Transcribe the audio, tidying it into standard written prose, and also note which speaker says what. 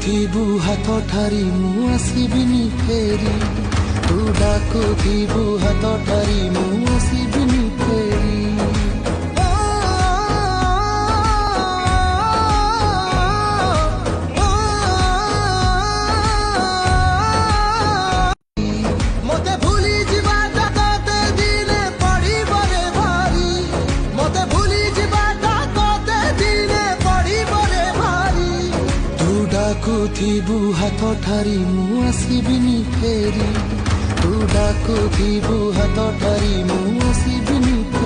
Speaker 1: ଥିବୁ ହାତ ଠାରି ମୁଁ ଆସିବିନି ଫେରି, ତୁ ଡାକୁଥିବୁ ହାତ ଠାରି ମୁଁ ଆସିବିନି ଫେରି। ମତେ ଭୁଲି ଯିବାଟା ତତେ ଦିନେ ପଡ଼ିବ ରେ ଭାରି, ମତେ ଭୁଲି ଯିବାଟା ତତେ ଦିନେ ପଡ଼ିବ ରେ ଭାରି। ତୁ ଡାକୁଥିବୁ ହାତ ଠାରି ମୁଁ ଆସିବିନି ଫେରି, ତୁ ଡାକୁଥିବୁ ହାତ ଠାରି ମୁଁ ଆସିବିନି ଫେରି।